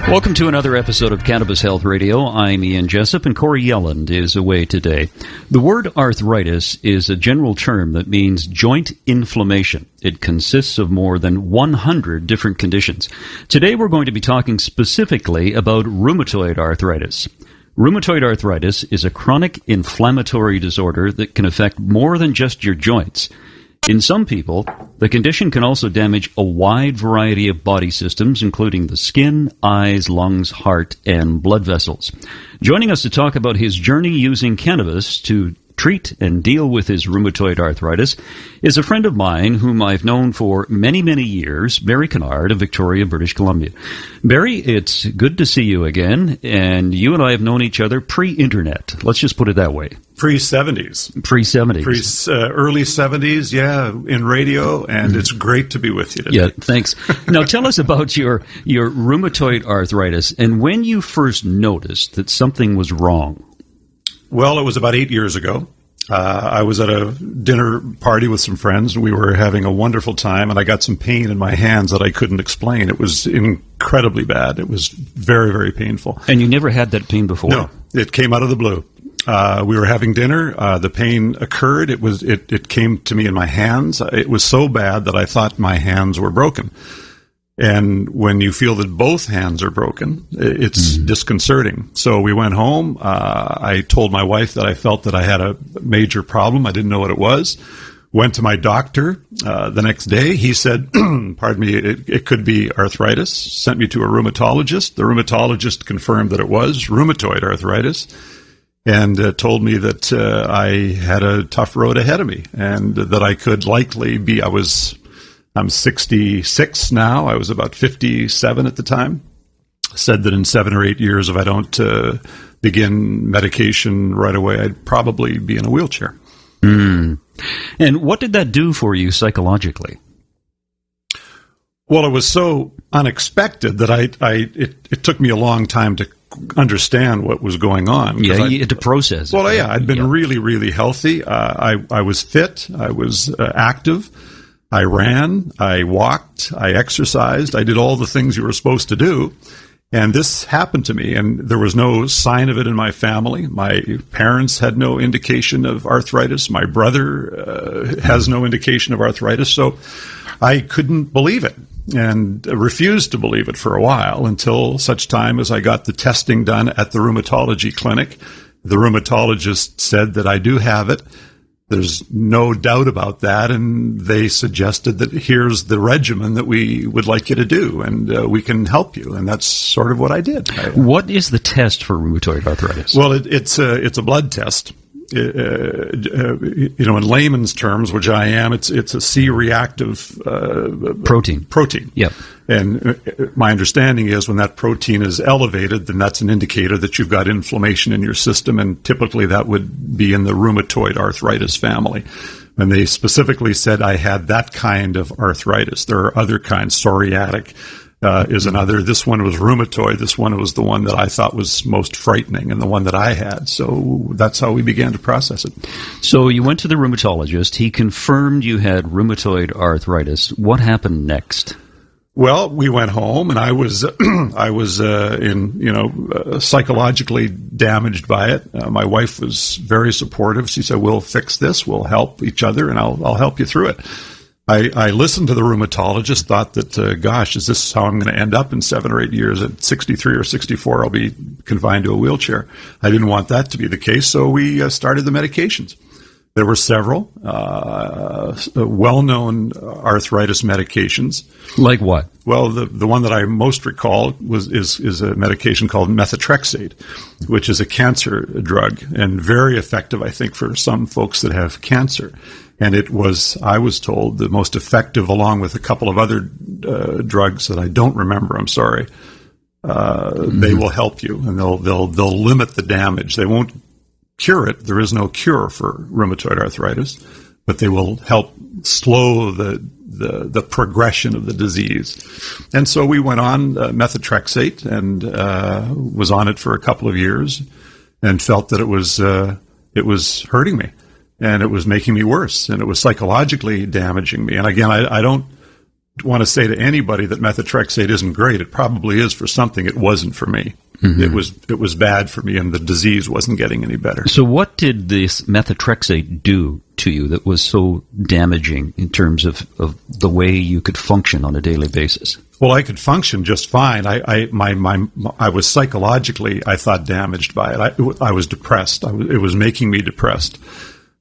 Welcome to another episode of Cannabis Health Radio. I'm Ian Jessup, and Corey Yelland is away today. The word arthritis is a general term that means joint inflammation. It consists of more than 100 different conditions. Today we're going to be talking specifically about rheumatoid arthritis. Rheumatoid arthritis is a chronic inflammatory disorder that can affect more than just your joints. In some people, the condition can also damage a wide variety of body systems, including the skin, eyes, lungs, heart, and blood vessels. Joining us to talk about his journey using cannabis to treat and deal with his rheumatoid arthritis is a friend of mine whom I've known for many, many years, Barry Kennard of Victoria, British Columbia. Barry, it's good to see you again, and you and I have known each other pre-internet. Let's just put it that way. Pre-70s. Pre-70s. Early 70s, yeah, in radio, and it's great to be with you today. Yeah, thanks. Now tell us about your rheumatoid arthritis and when you first noticed that something was wrong. Well, it was about 8 years ago. I was at a dinner party with some friends, and we were having a wonderful time, and I got some pain in my hands that I couldn't explain. It was incredibly bad. It was very, very painful. And you never had that pain before? No, it came out of the blue. We were having dinner. The pain occurred. It came to me in my hands. It was so bad that I thought my hands were broken. And when you feel that both hands are broken, it's disconcerting. So we went home. I told my wife that I felt that I had a major problem. I didn't know what it was. Went to my doctor the next day. He said, pardon me, it could be arthritis. Sent me to a rheumatologist. The rheumatologist confirmed that it was rheumatoid arthritis and told me that I had a tough road ahead of me and that I could likely be, I'm 66 now. I was about 57 at the time. Said that in 7 or 8 years, if I don't begin medication right away, I'd probably be in a wheelchair. And what did that do for you psychologically? Well, it was so unexpected that it took me a long time to understand what was going on. Yeah, you had to process it. Well, yeah, I'd been really, really healthy. I was fit. I was active. I ran, I walked, I exercised, I did all the things you were supposed to do, and this happened to me, and there was no sign of it in my family. My parents had no indication of arthritis. My brother has no indication of arthritis, so I couldn't believe it and refused to believe it for a while until such time as I got the testing done at the rheumatology clinic. The rheumatologist said that I do have it. There's no doubt about that, and they suggested that here's the regimen that we would like you to do, and we can help you, and that's sort of what I did. What is the test for rheumatoid arthritis? Well, it's a blood test. In layman's terms, which I am, it's a C-reactive protein. Yep. And my understanding is when that protein is elevated, then that's an indicator that you've got inflammation in your system, and typically that would be in the rheumatoid arthritis family. And they specifically said I had that kind of arthritis. There are other kinds. Psoriatic is another. This one was rheumatoid. This one was the one that I thought was most frightening and the one that I had. So that's how we began to process it. So you went to the rheumatologist. He confirmed you had rheumatoid arthritis. What happened next? Well, we went home, and I was psychologically damaged by it. My wife was very supportive. She said, "We'll fix this. We'll help each other, and I'll help you through it." I listened to the rheumatologist, thought that, gosh, is this how I'm going to end up in 7 or 8 years? At 63 or 64, I'll be confined to a wheelchair. I didn't want that to be the case, so we started the medications. There were several well-known arthritis medications. Like what? Well, the one that I most recall is a medication called methotrexate, which is a cancer drug and very effective, I think, for some folks that have cancer. And it was, I was told, the most effective, along with a couple of other drugs that I don't remember. I'm sorry. They will help you, and they'll limit the damage. They won't cure it. There is no cure for rheumatoid arthritis, but they will help slow the progression of the disease. And so we went on methotrexate and was on it for a couple of years and felt that it was hurting me and it was making me worse and it was psychologically damaging me. And again, I don't want to say to anybody that methotrexate isn't great. It probably is for something. It wasn't for me. It was bad for me, and the disease wasn't getting any better. So what did this methotrexate do to you that was so damaging in terms of the way you could function on a daily basis? Well, I could function just fine. I was psychologically, I thought, damaged by it. I was depressed. It was making me depressed.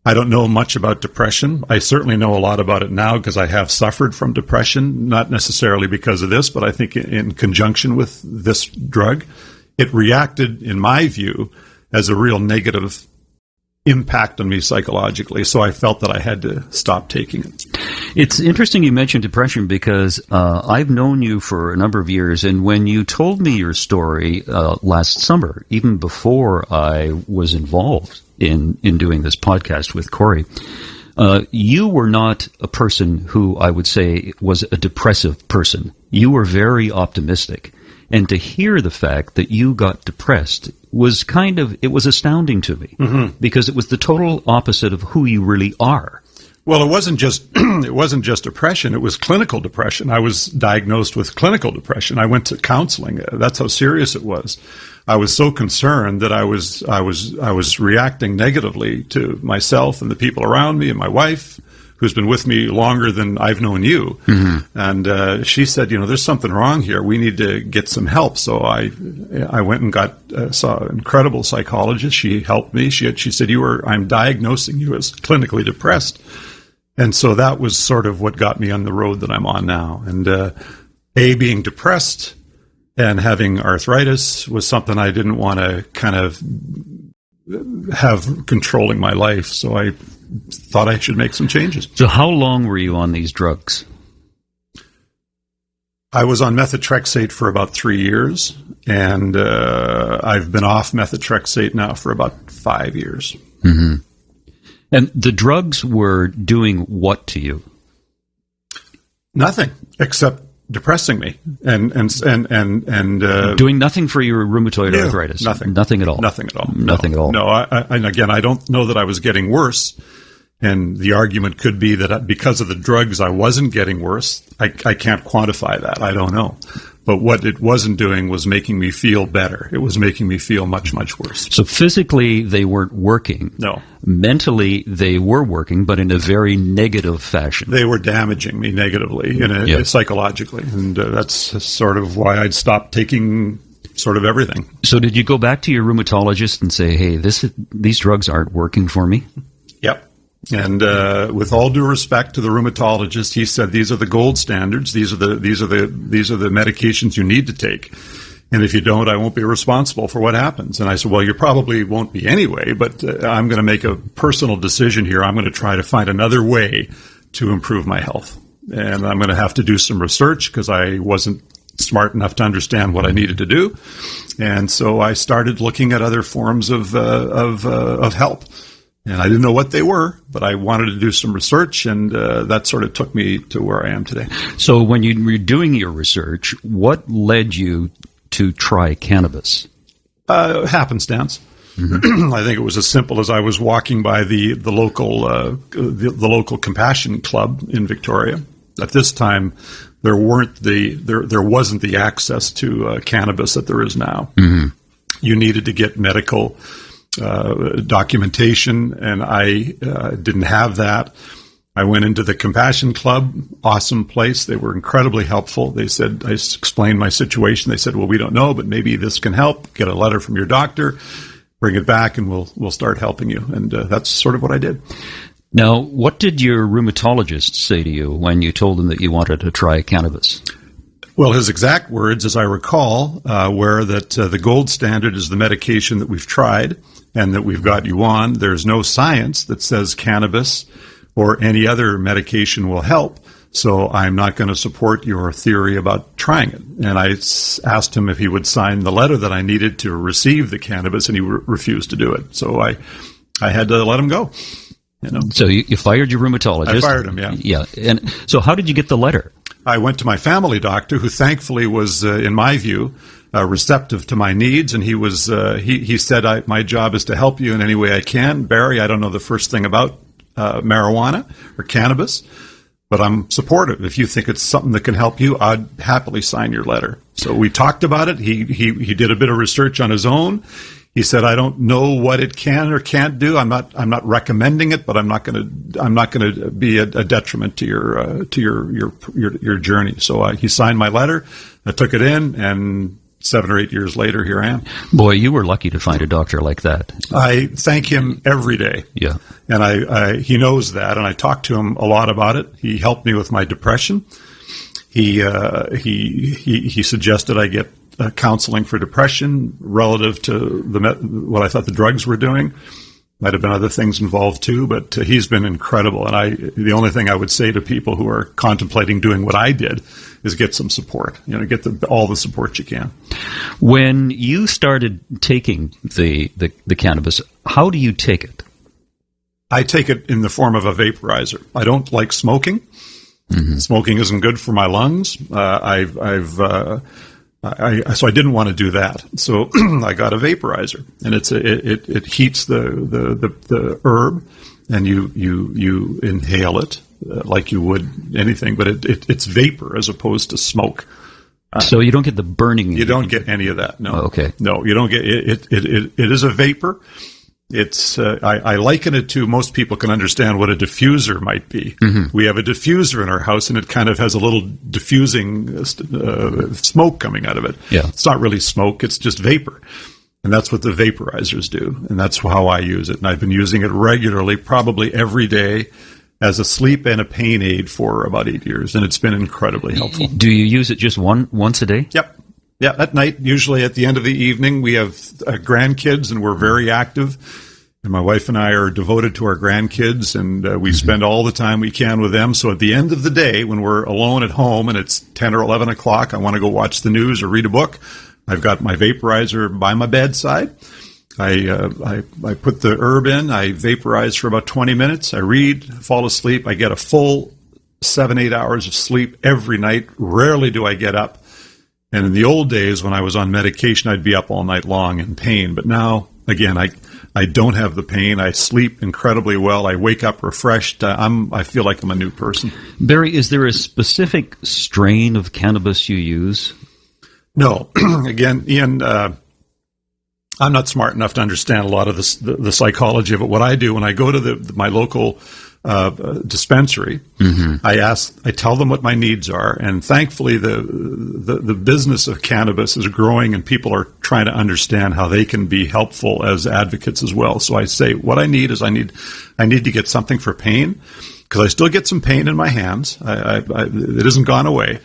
I don't know much about depression. I certainly know a lot about it now because I have suffered from depression, not necessarily because of this, but I think in conjunction with this drug. It reacted, in my view, as a real negative impact on me psychologically, so I felt that I had to stop taking it. It's interesting you mentioned depression because I've known you for a number of years, and when you told me your story last summer, even before I was involved in doing this podcast with Corey, you were not a person who I would say was a depressive person. You were very optimistic. And to hear the fact that you got depressed was it was astounding to me because it was the total opposite of who you really are. Well, it wasn't just depression. It was clinical depression. I was diagnosed with clinical depression. I went to counseling. That's how serious it was. I was so concerned that I was reacting negatively to myself and the people around me and my wife, who's been with me longer than I've known you. And she said, there's something wrong here. We need to get some help. So I went and saw an incredible psychologist. She helped me. She said, I'm diagnosing you as clinically depressed. And so that was sort of what got me on the road that I'm on now. And being depressed and having arthritis was something I didn't want to kind of have controlling my life. So I thought I should make some changes. So how long were you on these drugs? I was on methotrexate for about 3 years, and I've been off methotrexate now for about 5 years. And the drugs were doing what to you? Nothing, except depressing me and doing nothing for your rheumatoid arthritis. Nothing at all. Nothing at all. Nothing at all. No. And again, I don't know that I was getting worse. And the argument could be that because of the drugs, I wasn't getting worse. I can't quantify that. I don't know. But what it wasn't doing was making me feel better. It was making me feel much, much worse. So physically, they weren't working. No. Mentally, they were working, but in a very negative fashion. They were damaging me negatively, psychologically. And that's sort of why I'd stopped taking sort of everything. So did you go back to your rheumatologist and say, hey, these drugs aren't working for me? Yep. And with all due respect to the rheumatologist, he said these are the gold standards. These are the medications you need to take. And if you don't, I won't be responsible for what happens. And I said, well, you probably won't be anyway, but I'm going to make a personal decision here. I'm going to try to find another way to improve my health. And I'm going to have to do some research because I wasn't smart enough to understand what I needed to do. And so I started looking at other forms of help. And I didn't know what they were, but I wanted to do some research, and that sort of took me to where I am today. So when you were doing your research, what led you to try cannabis? Happenstance. I think it was as simple as I was walking by the local compassion club in Victoria. At this time, there wasn't the access to cannabis that there is now. You needed to get medical documentation, and I didn't have that. I went into the Compassion Club, awesome place. They were incredibly helpful. They said, I explained my situation. They said, well, we don't know, but maybe this can help. Get a letter from your doctor, bring it back, and we'll start helping you. And that's sort of what I did. Now, what did your rheumatologist say to you when you told him that you wanted to try cannabis? Well, his exact words, as I recall, were that the gold standard is the medication that we've tried and that we've got you on. There's no science that says cannabis or any other medication will help, so I'm not going to support your theory about trying it. And I asked him if he would sign the letter that I needed to receive the cannabis, and he refused to do it. So I had to let him go. So you fired your rheumatologist? I fired him, yeah. Yeah. And so how did you get the letter? I went to my family doctor, who thankfully was, in my view, receptive to my needs, and he said, my job is to help you in any way I can. Barry, I don't know the first thing about marijuana or cannabis, but I'm supportive. If you think it's something that can help you, I'd happily sign your letter. So we talked about it. He did a bit of research on his own. He said, I don't know what it can or can't do. I'm not recommending it, but I'm not going to be a detriment to your journey. So he signed my letter. I took it in, and 7 or 8 years later, here I am. Boy, you were lucky to find a doctor like that. I thank him every day. Yeah. And he knows that, and I talk to him a lot about it. He helped me with my depression. He suggested I get counseling for depression relative to what I thought the drugs were doing. Might have been other things involved too, but he's been incredible. And the only thing I would say to people who are contemplating doing what I did is get some support. Get all the support you can. When you started taking the cannabis, how do you take it? I take it in the form of a vaporizer. I don't like smoking. Mm-hmm. Smoking isn't good for my lungs. So I didn't want to do that. So I got a vaporizer, and it heats the herb, and you inhale it like you would anything, but it's vapor as opposed to smoke. So you don't get the burning. You don't get any of that. No. Oh, okay. No, you don't get it. It is a vapor. It's I liken it to, most people can understand what a diffuser might be. Mm-hmm. We have a diffuser in our house, and it kind of has a little diffusing smoke coming out of it. Yeah. It's not really smoke, it's just vapor. And that's what the vaporizers do. And that's how I use it. And I've been using it regularly, probably every day, as a sleep and a pain aid for about 8 years. And it's been incredibly helpful. Do you use it just once a day? Yep. Yeah, at night, usually at the end of the evening. We have grandkids, and we're very active. And my wife and I are devoted to our grandkids, and we spend all the time we can with them. So at the end of the day, when we're alone at home and it's 10 or 11 o'clock, I want to go watch the news or read a book, I've got my vaporizer by my bedside. I put the herb in. I vaporize for about 20 minutes. I read, fall asleep. I get a full 7-8 hours of sleep every night. Rarely do I get up. And in the old days, when I was on medication, I'd be up all night long in pain. But now, again, I don't have the pain. I sleep incredibly well. I wake up refreshed. I feel like I'm a new person. Barry, is there a specific strain of cannabis you use? No. Again, Ian, I'm not smart enough to understand a lot of the psychology of it. What I do when I go to my local dispensary, mm-hmm. I tell them what my needs are, and thankfully the business of cannabis is growing, and people are trying to understand how they can be helpful as advocates as well. So I say what I need is I need to get something for pain, because I still get some pain in my hands. It hasn't gone away.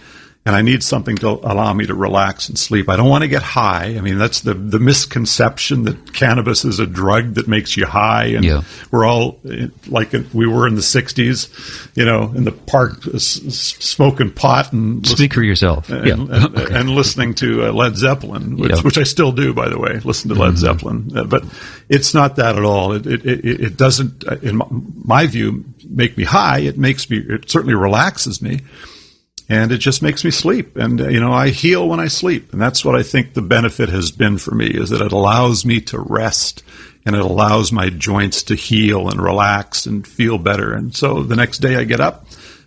And I need something to allow me to relax and sleep. I don't want to get high. I mean, that's the misconception that cannabis is a drug that makes you high. And we're all like we were in the 60s, in the park smoking pot and speak for yourself. And listening to Led Zeppelin, which I still do, by the way. Listen to Led Zeppelin, but it's not that at all. It doesn't, in my view, make me high. It certainly relaxes me. And it just makes me sleep. And, I heal when I sleep. And that's what I think the benefit has been for me, is that it allows me to rest, and it allows my joints to heal and relax and feel better. And so the next day I get up,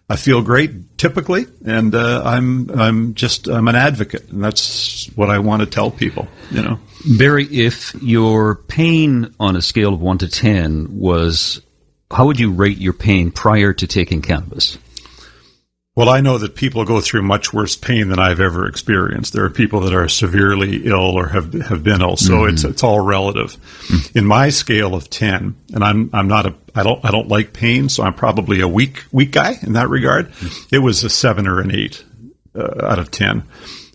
I feel great typically, and I'm an advocate. And that's what I want to tell people, Barry, if your pain on a scale of 1 to 10 was, how would you rate your pain prior to taking cannabis? Well, I know that people go through much worse pain than I've ever experienced. There are people that are severely ill or have been ill, so it's all relative. Mm-hmm. In my scale of 10, and I don't like pain, so I'm probably a weak guy in that regard. Mm-hmm. It was a 7 or an 8 out of 10.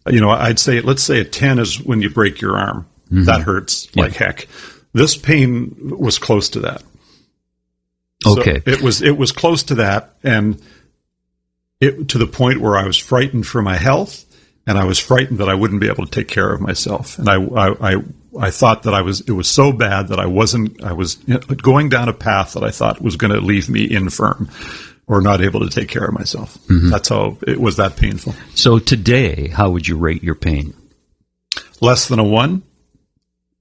I'd say, let's say a 10 is when you break your arm. Mm-hmm. That hurts like heck. This pain was close to that. Okay, so it was close to that, and to the point where I was frightened for my health, and I was frightened that I wouldn't be able to take care of myself. And I thought that it was so bad that I was going down a path that I thought was going to leave me infirm or not able to take care of myself. Mm-hmm. That's how it was that painful. So today, how would you rate your pain? Less than a 1.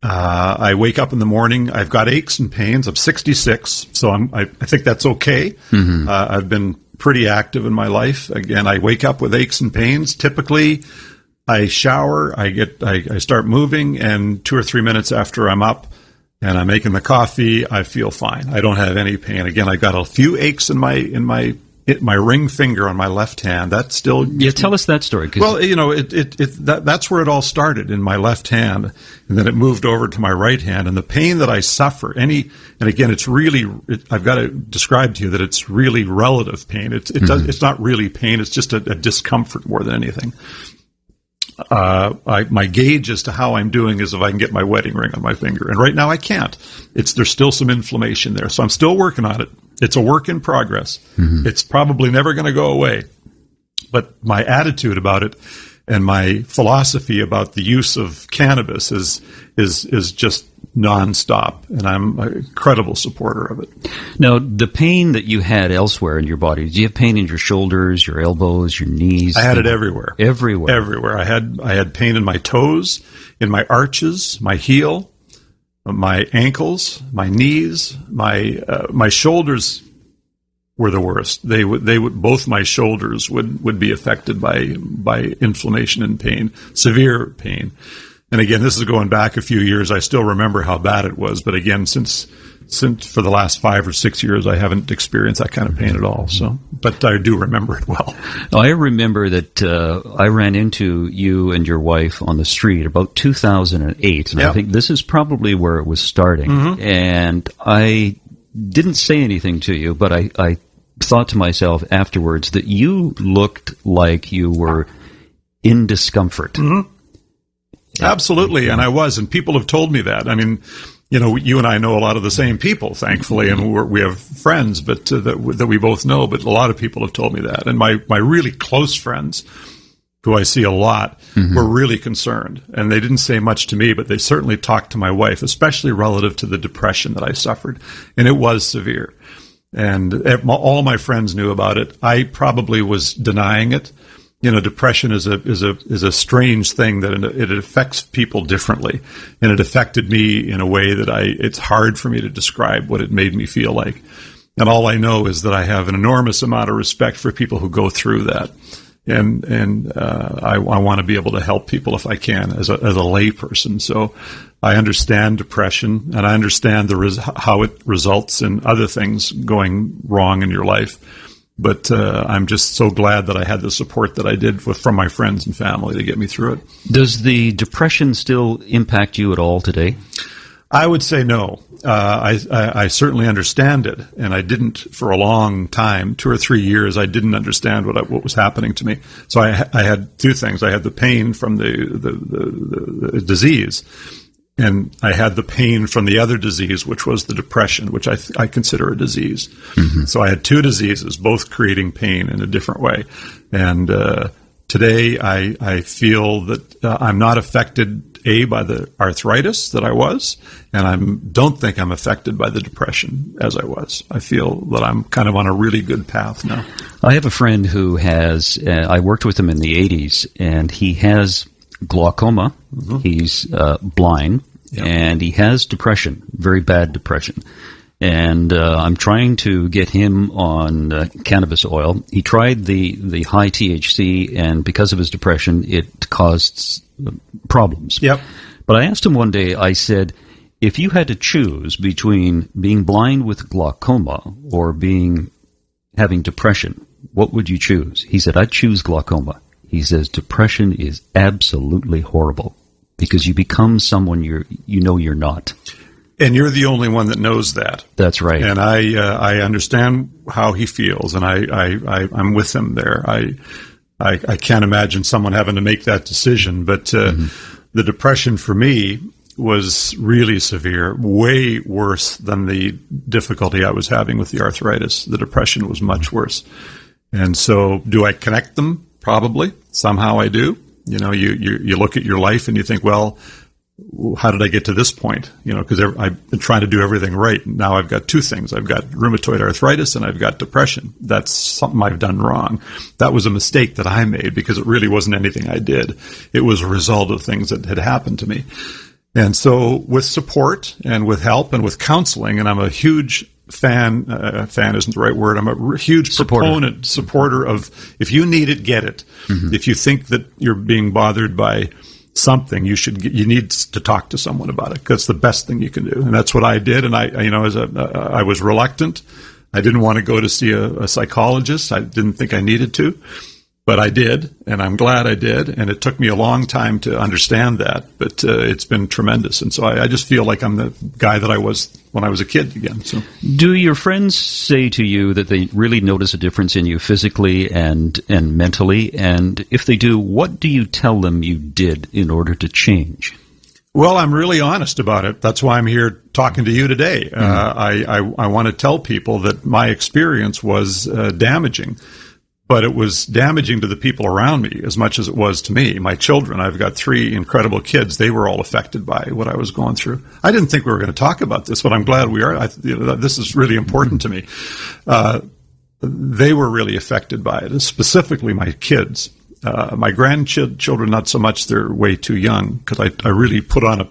I wake up in the morning. I've got aches and pains. I'm 66, so I think that's okay. Mm-hmm. I've been pretty active in my life. Again, I wake up with aches and pains. Typically, I shower, I start moving, and 2 or 3 minutes after I'm up and I'm making the coffee, I feel fine. I don't have any pain. Again, I got a few aches in my ring finger on my left hand. That's still... Yeah, tell us that story. Well, that's where it all started, in my left hand, and then it moved over to my right hand. And the pain that I suffer, and again, it's really, I've got to describe to you that it's really relative pain. It's not really pain. It's just a discomfort more than anything. My gauge as to how I'm doing is if I can get my wedding ring on my finger. And right now I can't. There's still some inflammation there. So I'm still working on it. It's a work in progress. Mm-hmm. It's probably never going to go away. But my attitude about it and my philosophy about the use of cannabis is just nonstop, and I'm an incredible supporter of it. Now, the pain that you had elsewhere in your body, do you have pain in your shoulders, your elbows, your knees? I had it everywhere. Everywhere. I had pain in my toes, in my arches, my heel, my ankles, my knees, my shoulders were the worst. They would both my shoulders would be affected by inflammation and pain, severe pain. And again, this is going back a few years. I still remember how bad it was. But again, since for the last 5 or 6 years, I haven't experienced that kind of pain at all. So, but I do remember it well. I remember that I ran into you and your wife on the street about 2008. And I think this is probably where it was starting. Mm-hmm. And I didn't say anything to you, but I thought to myself afterwards that you looked like you were in discomfort. Mm-hmm. Absolutely, and I was, and people have told me that. I mean, you and I know a lot of the same people, thankfully, and we have friends, but that we both know. But a lot of people have told me that, and my really close friends, who I see a lot, mm-hmm. were really concerned, and they didn't say much to me, but they certainly talked to my wife, especially relative to the depression that I suffered, and it was severe. And all my friends knew about it. I probably was denying it. Depression is a strange thing that it affects people differently, and it affected me in a way that it's hard for me to describe what it made me feel like. And all I know is that I have an enormous amount of respect for people who go through that, and I want to be able to help people if I can as a lay person. So I understand depression, and I understand how it results in other things going wrong in your life. But I'm just so glad that I had the support that I did from my friends and family to get me through it. Does the depression still impact you at all today? I would say no. I certainly understand it, and I didn't for a long time, 2 or 3 years. I didn't understand what was happening to me. So I had two things. I had the pain from the disease, and I had the pain from the other disease, which was the depression, which I consider a disease. Mm-hmm. So I had two diseases, both creating pain in a different way. And today I feel that I'm not affected, by the arthritis that I was, and I don't think I'm affected by the depression as I was. I feel that I'm kind of on a really good path now. I have a friend who has, I worked with him in the 80s, and he has glaucoma. Mm-hmm. He's blind, and he has depression, very bad depression. And I'm trying to get him on cannabis oil. He tried the high THC, and because of his depression, it caused problems. Yep. But I asked him one day, I said, if you had to choose between being blind with glaucoma or having depression, what would you choose? He said, I'd choose glaucoma. He says, depression is absolutely horrible because you become someone you're not. And you're the only one that knows that. That's right. And I understand how he feels, and I'm with him there. I can't imagine someone having to make that decision, but the depression for me was really severe, way worse than the difficulty I was having with the arthritis. The depression was much worse. And so do I connect them? Probably. Somehow I do. You look at your life and you think, well, how did I get to this point? Because I've been trying to do everything right. Now I've got two things. I've got rheumatoid arthritis and I've got depression. That's something I've done wrong. That was a mistake that I made because it really wasn't anything I did. It was a result of things that had happened to me. And so with support and with help and with counseling, and I'm a huge fan isn't the right word, I'm a huge supporter of, if you need it, get it. If you think that you're being bothered by something, you need to talk to someone about it, because it's the best thing you can do. And that's what I did. And I was reluctant. I didn't want to go to see a psychologist. I didn't think I needed to, but I did, and I'm glad I did. And it took me a long time to understand that, but it's been tremendous. And so I just feel like I'm the guy that I was when I was a kid again. So, do your friends say to you that they really notice a difference in you physically and mentally? And if they do, what do you tell them you did in order to change? Well, I'm really honest about it. That's why I'm here talking to you today. I want to tell people that my experience was damaging. But it was damaging to the people around me as much as it was to me. My children, I've got 3 incredible kids. They were all affected by what I was going through. I didn't think we were going to talk about this, but I'm glad we are. This is really important to me. They were really affected by it, specifically my kids. My grandchildren, not so much. They're way too young, because I really put on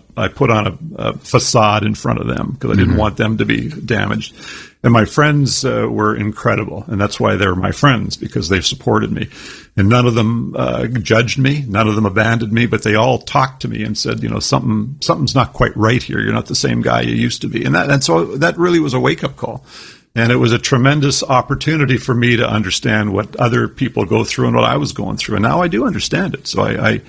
a facade in front of them, because I didn't want them to be damaged. And my friends were incredible, and that's why they're my friends, because they've supported me. And none of them judged me, none of them abandoned me, but they all talked to me and said, something's not quite right here. You're not the same guy you used to be. And so that really was a wake-up call. And it was a tremendous opportunity for me to understand what other people go through and what I was going through. And now I do understand it. So I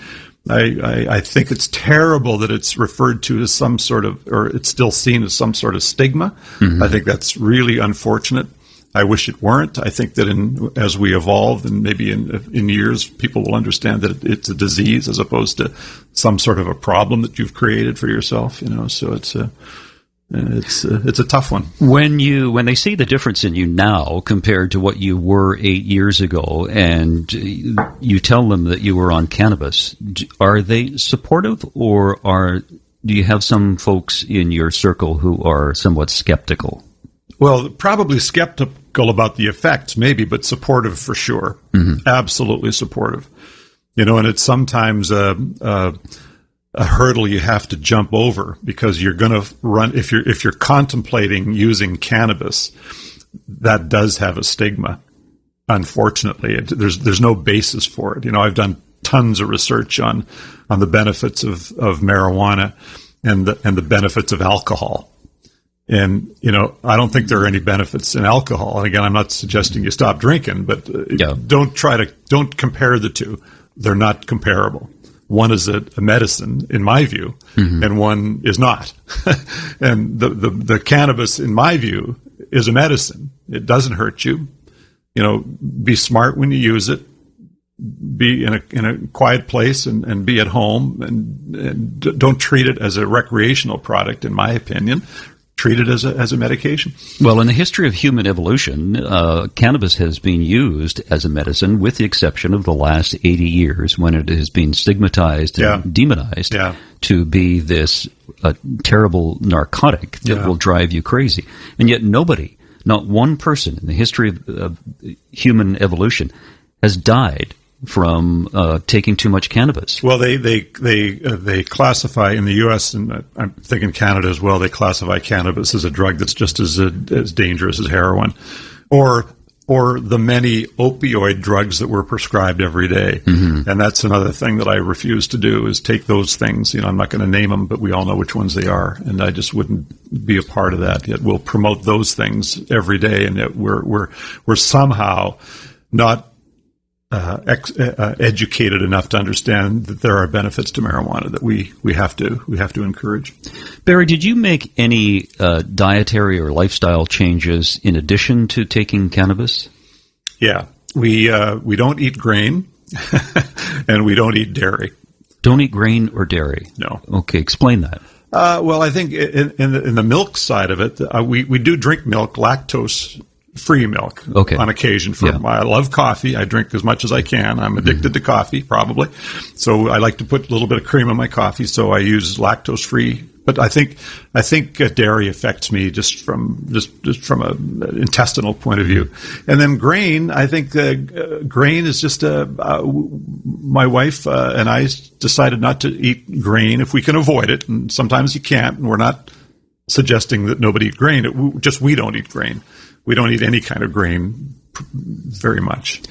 think it's terrible that it's referred to as some sort of, or it's still seen as some sort of stigma. I think that's really unfortunate. I wish it weren't. I think that as we evolve, and maybe in years, people will understand that it's a disease as opposed to some sort of a problem that you've created for yourself. So it's a tough one. When they see the difference in you now compared to what you were 8 years ago, and you tell them that you were on cannabis, are they supportive, or do you have some folks in your circle who are somewhat skeptical? Well, probably skeptical about the effects, maybe, but supportive for sure. Absolutely supportive. And it's sometimes a hurdle you have to jump over, because you're going to run, if you're contemplating using cannabis, that does have a stigma. Unfortunately, there's no basis for it. I've done tons of research on the benefits of marijuana and the benefits of alcohol. And, I don't think there are any benefits in alcohol. And again, I'm not suggesting you stop drinking, but don't compare the two. They're not comparable. One is a medicine, in my view, and one is not. And the cannabis, in my view, is a medicine. It doesn't hurt you. Be smart when you use it. Be in a quiet place and be at home, and don't treat it as a recreational product, in my opinion. Treat it as a medication. Well, in the history of human evolution, cannabis has been used as a medicine, with the exception of the last 80 years, when it has been stigmatized and demonized to be this terrible narcotic that will drive you crazy. And yet nobody, not one person in the history of human evolution, has died from taking too much cannabis. Well, they classify in the U.S., and I'm thinking Canada as well, they classify cannabis as a drug that's just as dangerous as heroin, or the many opioid drugs that were prescribed every day. And that's another thing that I refuse to do, is take those things. I'm not going to name them, but we all know which ones they are, and I just wouldn't be a part of that. Yet we'll promote those things every day, and yet we're somehow not educated enough to understand that there are benefits to marijuana that we have to encourage. Barry, did you make any dietary or lifestyle changes in addition to taking cannabis? Yeah, we don't eat grain, and we don't eat dairy. Don't eat grain or dairy? No. Okay, explain that. Well, I think in the milk side of it, we do drink milk, lactose-free milk, on occasion. I love coffee. I drink as much as I can. I'm addicted to coffee, probably. So I like to put a little bit of cream in my coffee. So I use lactose-free But I think dairy affects me just from a intestinal point of view. And then grain, I think grain is just my wife and I decided not to eat grain if we can avoid it, and sometimes you can't. And we're not suggesting that nobody eat grain. We don't eat grain. We don't eat any kind of grain very much.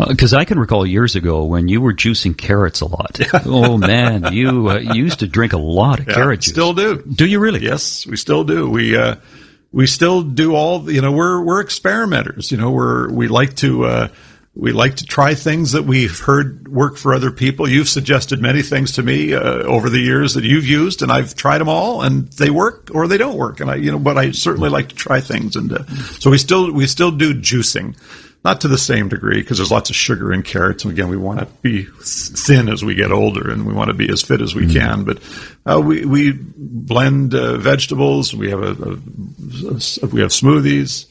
Because I can recall years ago when you were juicing carrots a lot. Oh, man, you used to drink a lot of carrot juice. Still do. Do you really? Yes, we still do. We still do all, we're experimenters. We like to try things that we've heard work for other people. You've suggested many things to me over the years that you've used, and I've tried them all, and they work or they don't work. And but I certainly like to try things, and so we still do juicing, not to the same degree because there's lots of sugar in carrots. And again, we want to be thin as we get older, and we want to be as fit as we can. But we blend vegetables. We have we have smoothies.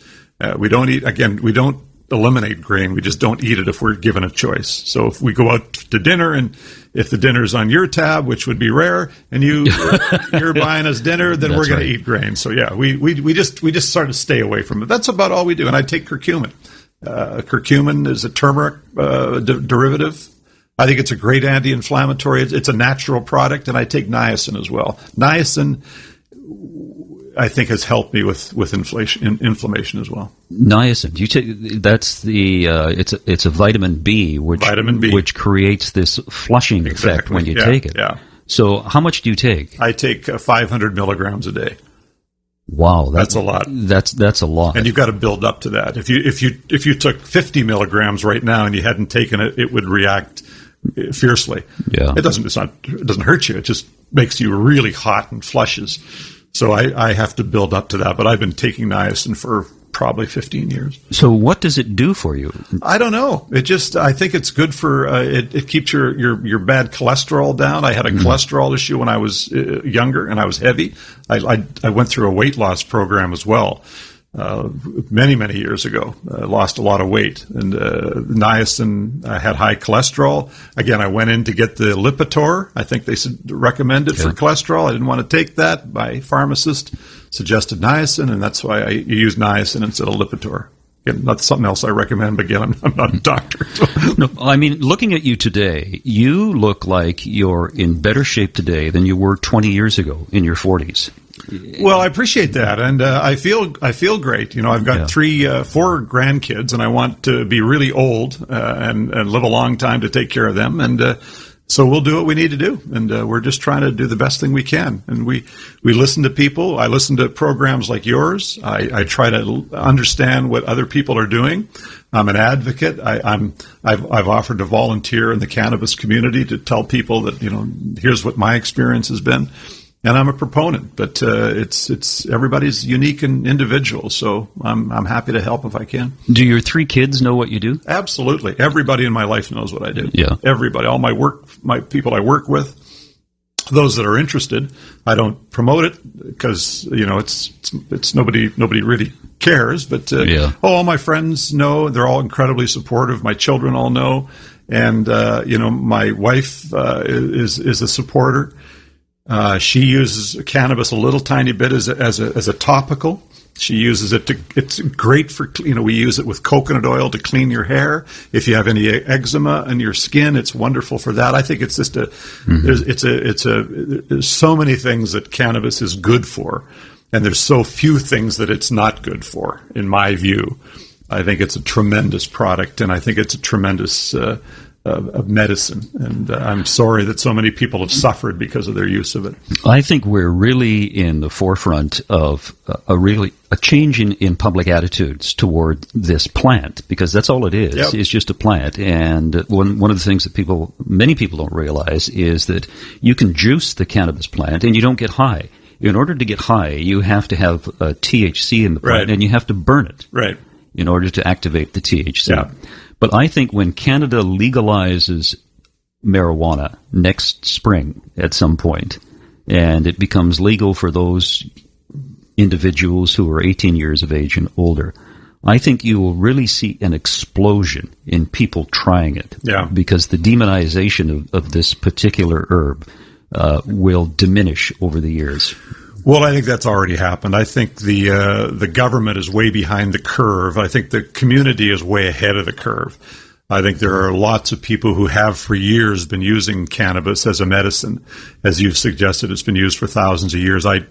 We don't eliminate grain. We just don't eat it if we're given a choice. So if we go out to dinner, and if the dinner's on your tab, which would be rare, and you're buying us dinner, then we're going to eat grain. So yeah, we just sort of stay away from it. That's about all we do. And I take curcumin. Curcumin is a turmeric derivative. I think it's a great anti-inflammatory. It's a natural product, and I take niacin as well. Niacin, I think, has helped me with inflammation as well. Niacin, you take that's the it's a vitamin B, which creates this flushing effect when you take it. Yeah. So how much do you take? I take 500 milligrams a day. Wow, that's a lot. That's a lot. And you've got to build up to that. If you took 50 milligrams right now and you hadn't taken it, it would react fiercely. Yeah. It doesn't hurt you. It just makes you really hot and flushes. So I have to build up to that. But I've been taking niacin for probably 15 years. So what does it do for you? I don't know. I think it's good for it keeps your bad cholesterol down. I had a cholesterol issue when I was younger and I was heavy. I went through a weight loss program as well. Many years ago. Lost a lot of weight, and niacin had high cholesterol. Again, I went in to get the Lipitor. I think they recommend it for cholesterol. I didn't want to take that. My pharmacist suggested niacin, and that's why I use niacin instead of Lipitor. Again, not something else I recommend, but again, I'm not a doctor. So. No, I mean, looking at you today, you look like you're in better shape today than you were 20 years ago in your 40s. Well, I appreciate that, and I feel great. I've got 4 grandkids, and I want to be really old and live a long time to take care of them. And so we'll do what we need to do, and we're just trying to do the best thing we can. And we listen to people. I listen to programs like yours. I try to understand what other people are doing. I'm an advocate. I've offered to volunteer in the cannabis community to tell people that here's what my experience has been. And I'm a proponent, but it's everybody's unique and individual. So I'm happy to help if I can. Do your 3 kids know what you do? Absolutely, everybody in my life knows what I do. Yeah, everybody, all my people I work with, those that are interested. I don't promote it because it's nobody really cares. But all my friends know. They're all incredibly supportive. My children all know, and my wife is a supporter. She uses cannabis a little tiny bit as a topical. She uses it it's great for, we use it with coconut oil to clean your hair. If you have any eczema in your skin, it's wonderful for that. I think it's just there's so many things that cannabis is good for, and there's so few things that it's not good for, in my view. I think it's a tremendous product, and I think it's a tremendous, of medicine, and I'm sorry that so many people have suffered because of their use of it. I think we're really in the forefront of a change in public attitudes toward this plant, because that's all it is. Yep. It's just a plant. And one of the things that many people don't realize is that you can juice the cannabis plant and you don't get high. In order to get high, you have to have THC in the plant, and you have to burn it in order to activate the THC. Yeah. But I think when Canada legalizes marijuana next spring at some point, and it becomes legal for those individuals who are 18 years of age and older, I think you will really see an explosion in people trying it. Yeah. Because the demonization of this particular herb will diminish over the years. Well, I think that's already happened. I think the government is way behind the curve. I think the community is way ahead of the curve. I think there are lots of people who have for years been using cannabis as a medicine. As you've suggested, it's been used for thousands of years. I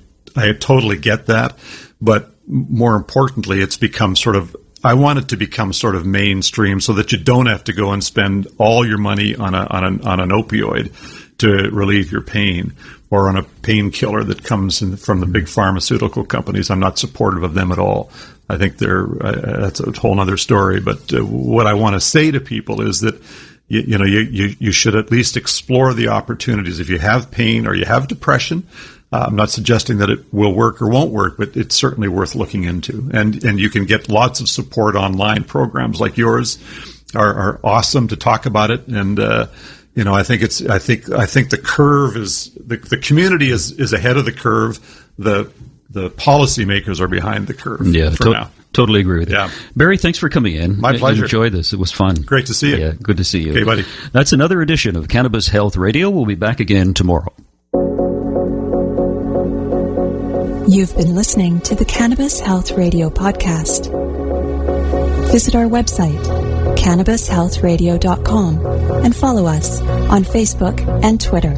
totally get that. But more importantly, it's become I want it to become sort of mainstream so that you don't have to go and spend all your money on an opioid to relieve your pain, or on a painkiller that comes from the big pharmaceutical companies. I'm not supportive of them at all. I think that's a whole other story. But what I want to say to people is that you should at least explore the opportunities. If you have pain or you have depression, I'm not suggesting that it will work or won't work, but it's certainly worth looking into. And you can get lots of support online. Programs like yours are awesome to talk about it. And I think the curve is the community is ahead of the curve. The policymakers are behind the curve. Yeah, now. Totally agree with you. Yeah. Barry, thanks for coming in. My pleasure. Enjoyed this. It was fun. Great to see you. Yeah, good to see you. Okay, buddy. That's another edition of Cannabis Health Radio. We'll be back again tomorrow. You've been listening to the Cannabis Health Radio podcast. Visit our website, cannabishealthradio.com, and follow us on Facebook and Twitter.